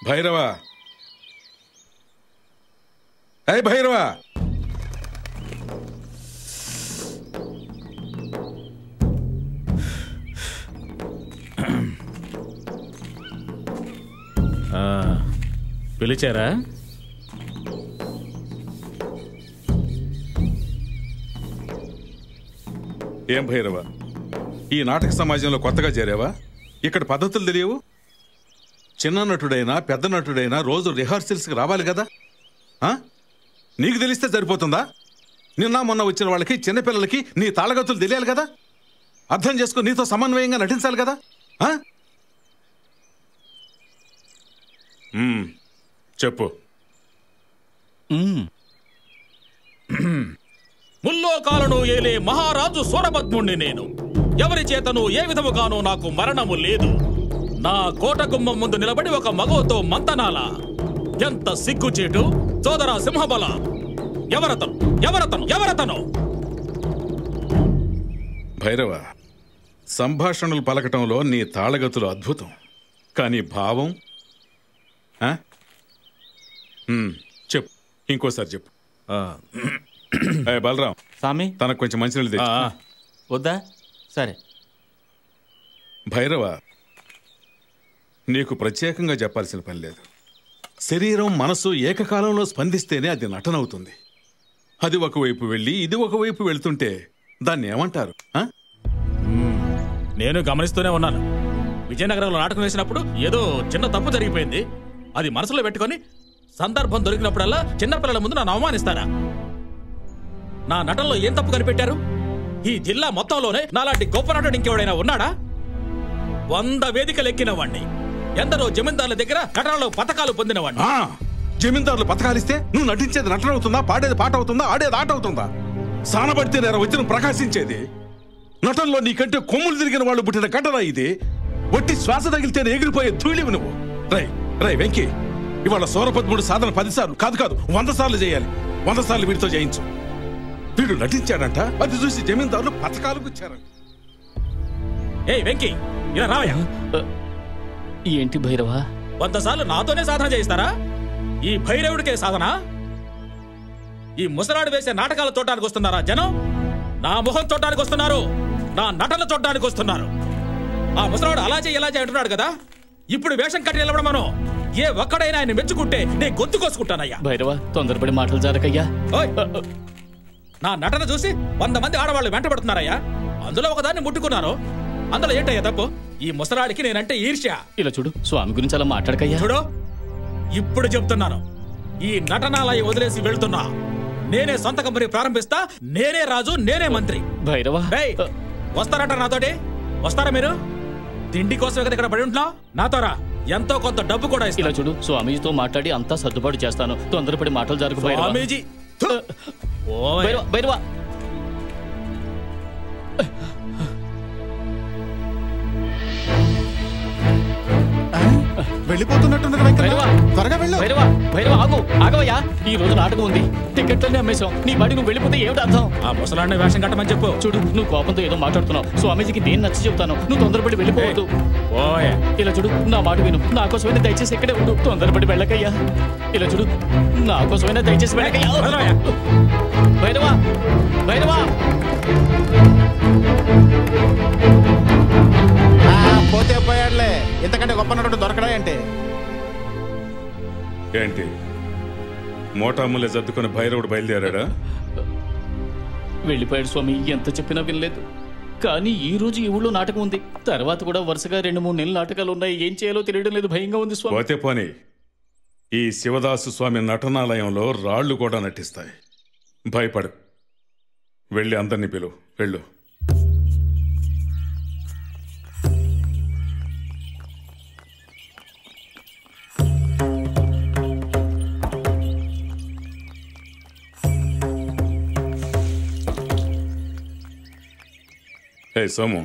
భైరవా, అయ్ భైరవా, పిలిచారా? ఏం భైరవా, ఈ నాటక సమాజంలో కొత్తగా చేరావా? ఇక్కడ పద్ధతులు తెలియవు? చిన్న నటుడైనా పెద్ద నటుడైనా రోజు రిహార్సల్స్కి రావాలి కదా. నీకు తెలిస్తే సరిపోతుందా? నిన్న మొన్న వచ్చిన వాళ్ళకి చిన్నపిల్లలకి నీ తాళగతులు తెలియాలి కదా. అర్థం చేసుకుని నీతో సమన్వయంగా నటించాలి కదా. చెప్పు. ముల్లోకాలను ఏలే మహారాజు సూరపద్ముణ్ణి నేను. ఎవరి చేతను ఏ విధముగానూ నాకు మరణము లేదు. నా కోట గుమ్మం ముందు నిలబడి ఒక మగోతో మంతనాల. ఎంత సిగ్గుచేటు సోదరా సింహబల! ఎవరతను? ఎవరతను? ఎవరతను? భైరవ, సంభాషణలు పలకటంలో నీ తాళగతులు అద్భుతం. కానీ భావం చెప్పు, ఇంకోసారి చెప్పు. బలరాం స్వామి, తనకు కొంచెం మంచినీళ్ళు తెచ్చు. వద్దా? సరే. భైరవ, నీకు ప్రత్యేకంగా చెప్పాల్సిన పని లేదు. శరీరం మనసు ఏకకాలంలో స్పందిస్తేనే అది నటనవుతుంది. అది ఒకవైపు వెళ్ళి ఇది ఒకవైపు వెళ్తుంటే దాన్ని ఏమంటారు? నేను గమనిస్తూనే ఉన్నాను. విజయనగరంలో నాటకం వేసినప్పుడు ఏదో చిన్న తప్పు జరిగిపోయింది. అది మనసులో పెట్టుకొని సందర్భం దొరికినప్పుడల్లా చిన్నపిల్లల ముందు నన్ను అవమానిస్తారా? నా నటనలో ఏం తప్పు కనిపెట్టారు? ఈ జిల్లా మొత్తంలోనే నాలాంటి గొప్ప నటుడు ఇంకెవడైనా ఉన్నాడా? 100 వేదికలు ఎక్కిన వాణ్ణి. ఎందరో జమీందారుల దగ్గర నటనలో పథకాలు పొందిన వాణ్ణి. జమీందారులు పథకాలిస్తే నువ్వు నటించేది నటన అవుతుందా? పాడేది పాట అవుతుందా? ఆడేది ఆట అవుతుందా? సానబడితే నేర వచ్చిన ప్రకాశించేది. నటనలో నీకంటే కొమ్ములు తిరిగిన వాళ్ళు పుట్టిన ఘటన ఇది. ఒట్టి శ్వాస తగిలితేనే ఎగిరిపోయే ధూళివి నువ్వు. రై వెంకీ, ఇవాళ సూరపద్ముడు సాధన 10 సార్లు కాదు 100 సార్లు చేయాలి. 100 సార్లు వీడితో చేయించు. వీడు నటించాడంట, అది చూసి జమీందారులు పథకాలు గుచ్చారంట. ఏయ్ వెంకీ, ఇలా రావయ్యా. ఏంటి భైరవ? 100 సార్లు నాతోనే సాధన చేయిస్తారా? ఈ భైరవుడికే సాధన? ఈ ముసలాడు వేసే నాటకాలు చూడటానికి వస్తున్నారా జనం? నా ముఖం చూడటానికి వస్తున్నారు, నా నటన చూడటానికి వస్తున్నారు. ఆ ముసలాడు అలా చేయి ఎలా చేయి అంటున్నాడు కదా. ఇప్పుడు వేషం కట్టి నిలబడం మనం ఏ ఒక్కడైనా ఆయన మెచ్చుకుంటే నేను గొంతు కోసుకుంటానయ్యా. భైరవ, తొందరపడి మాటలు జరగయ్యా. నా నటన చూసి 100 మంది ఆడవాళ్ళు వెంటబడుతున్నారయ్యా. అందులో ఒకదాన్ని ముట్టుకున్నాను. అందులో ఏంటయ్యా తప్పు? ఈ ముసలాడికి నేనంటే ఈర్ష్య. ఇలా చూడు, స్వామి గురించి అలా మాట్లాడకయ్యా. చూడు, ఇప్పుడు చెప్తున్నాను, ఈ నటనాలయ వదిలేసి వెళ్తున్నా. నేనే సొంత కంపెనీ ప్రారంభిస్తా. నేనే రాజు, నేనే మంత్రి. భైరవ, వస్తారంట నాతోటి? వస్తారా మీరు? తిండి కోసం ఇక్కడ పడి ఉంటున్నావు. నాతోరా, ఎంతో కొంత డబ్బు కూడా ఇస్తా. ఇలా చూడు, స్వామీజీతో మాట్లాడి అంతా సర్దుబాటు చేస్తాను. తొందరపడి మాటలు జరుగు. స్వామీజీ భైరవ, వెళ్ళిపోతున్నట్టున్నారు. త్వరగా వెళ్ళు. భైరవ ఆగవయ్యా. ఈ రోజు నాటకం ఉంది, టికెట్లన్నీ అమ్మేశాం. నీ బాడీ నువ్వు వెళ్ళిపోతే ఏమిటి అర్థం? ఆ ముసలాన్ని వేషం కట్టమని చెప్పు. చూడు, నువ్వు కోపంతో ఏదో మాట్లాడుతున్నావు. స్వామీజీకి నేను నచ్చి చెప్తాను, నువ్వు తొందరపడి వెళ్ళిపోవద్దు. ఇలా చూడు, నా మాట విను. నా కోసమైనా దయచేసి ఇక్కడే ఉండు, తొందరపడి వెళ్ళకయ్యా. ఇలా చూడు, నా కోసమైనా దయచేసి వెళ్ళకయ్యా. భైరవ, భైరవ, పోతే పోయాడులే. ఇంతకంటే గొప్ప నటుడు దొరకడా ఏంటి? ఏంటి మోటాములే సర్దుకుని భైరవుడు బయలుదేరాడా? వెళ్ళిపోయాడు స్వామి. ఎంత చెప్పినా వినలేదు. కానీ ఈ రోజు ఈ ఊళ్ళో నాటకం ఉంది. తర్వాత కూడా వరుసగా 2-3 నెలల నాటకాలు ఉన్నాయి. ఏం చేయాలో తెలియడం లేదు, భయంగా ఉంది స్వామి. పోతే పోనీ, ఈ శివదాసు స్వామి నటనాలయంలో రాళ్లు కూడా నటిస్తాయి. భయపడు, వెళ్ళి అందరినీ పిలువు. వెళ్ళు. సోము,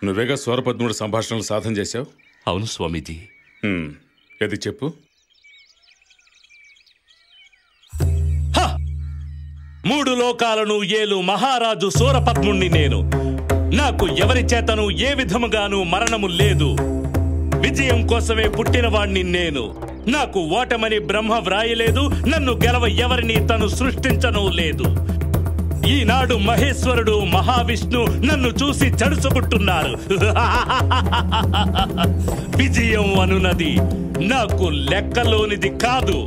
నువ్వేగా సూరపద్ముడు సంభాషణలు సాధన చేశావు? అవును స్వామీజీ. ఏది చెప్పు. 3 లోకాలను ఏలు మహారాజు సూరపద్ముణ్ణి నేను. నాకు ఎవరి చేతను ఏ విధముగాను మరణము లేదు. విజయం కోసమే పుట్టినవాణ్ణి నేను. నాకు ఓటమని బ్రహ్మ వ్రాయలేదు, నన్ను గెలవ ఎవరిని తను సృష్టించను లేదు. ఈనాడు మహేశ్వరుడు మహావిష్ణు నన్ను చూసి చడుచుకుంటున్నారు. విజయం అనున్నది నాకు లెక్కలోనిది కాదు,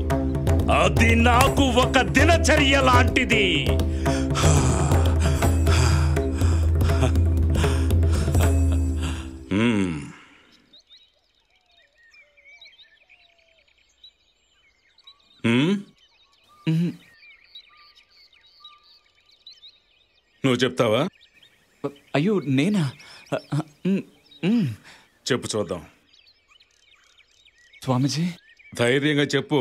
అది నాకు ఒక దినచర్య లాంటిది. నువ్వు చెప్తావా? అయ్యో నేనా? చెప్పు చూద్దాం. స్వామీజీ ధైర్యంగా చెప్పు.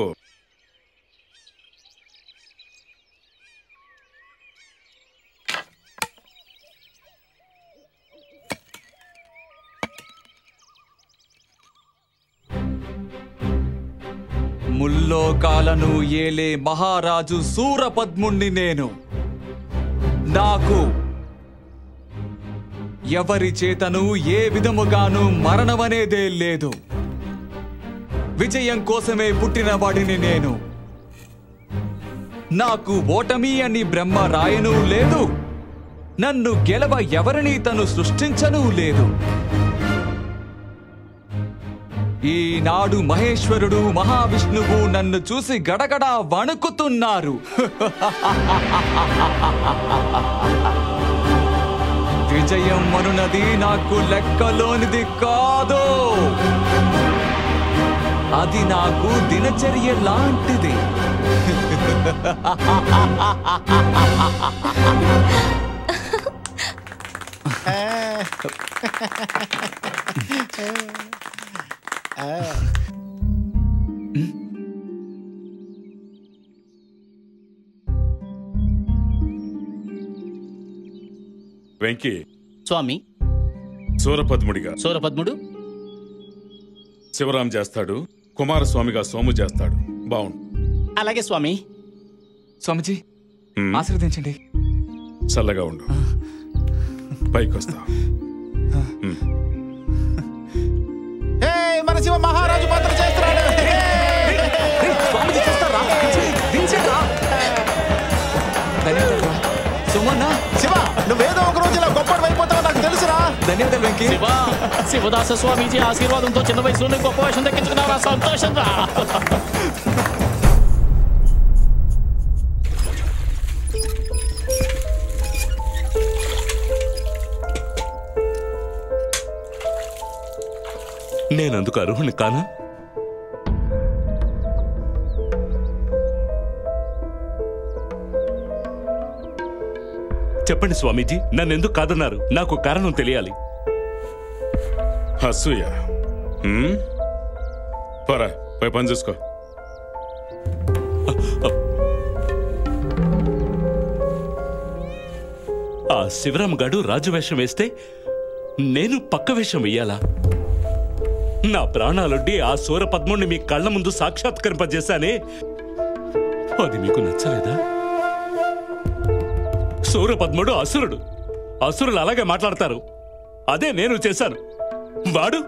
ముల్లోకాలను ఏలే మహారాజు సూరపద్ముణ్ణి నేను. నాకు ఎవరి చేతను ఏ విధముగాను మరణమనేదే లేదు. విజయం కోసమే పుట్టిన వాడిని నేను. నాకు ఓటమి అని బ్రహ్మ రాయను లేదు, నన్ను గెలవ ఎవరిని తను సృష్టించను లేదు. ఈనాడు మహేశ్వరుడు మహావిష్ణువు నన్ను చూసి గడగడా వణుకుతున్నారు. విజయం అనున్నది నాకు లెక్కలోనిది కాదు, అది నాకు దినచర్య లాంటిది. వెంకీ, స్వామి. సూరపద్ముడిగా సూరపద్ముడు శివరాం చేస్తాడు, కుమారస్వామిగా సోము చేస్తాడు. బావుండు. అలాగే స్వామి. స్వామిజీ ఆశీర్వదించండి. చల్లగా ఉండు. పైకొస్తా. మన శివ మహారాజు పాత్ర చేస్తున్నాడు. శివ, నువ్వేదో ఒక రోజు ఇలా గొప్పడు అయిపోతావు నాకు తెలుసురా. ధన్యవాదాలు వెంకీ. శివదాస స్వామీజీ ఆశీర్వాదంతో చిన్న వయసులోనే గొప్ప వేషం దక్కించుకున్నావా? సంతోషంగా. నేనందుకు అర్హుని కానా? చెప్పండి స్వామీజీ, నన్నెందుకు కాదన్నారు? నాకు కారణం తెలియాలి. అసూయ. పరా, పోయి పని చూసుకో. ఆ శివరాం గాడు రాజు వేషం వేస్తే నేను పక్క వేషం వెయ్యాలా? నా ప్రాణాలొడ్డి ఆ సూరపద్ముణ్ణి మీ కళ్ళ ముందు సాక్షాత్కరింపజేశానే, అది మీకు నచ్చలేదా? సూరపద్ముడు అసురుడు. అసురులు అలాగే మాట్లాడతారు. అదే నేను చేశాను. వాడు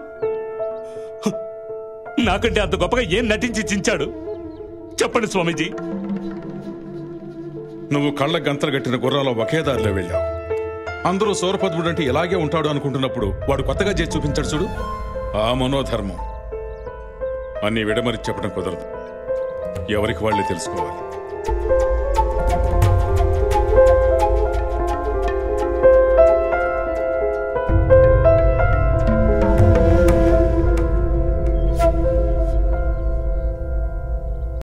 నాకంటే అంత గొప్పగా ఏం నటించి చించాడు? చెప్పండి స్వామీజీ. నువ్వు కళ్ళ గంతలు కట్టిన గుర్రాలో ఒకే దారిలో వెళ్ళావు. అందరూ సూరపద్ముడు అంటే ఇలాగే ఉంటాడు అనుకుంటున్నప్పుడు వాడు కొత్తగా చేసి చూపించాడు చూడు. ఆ మనోధర్మం అన్ని విడమరి చెప్పడం కుదరదు. ఎవరికి వాళ్ళే తెలుసుకోవాలి.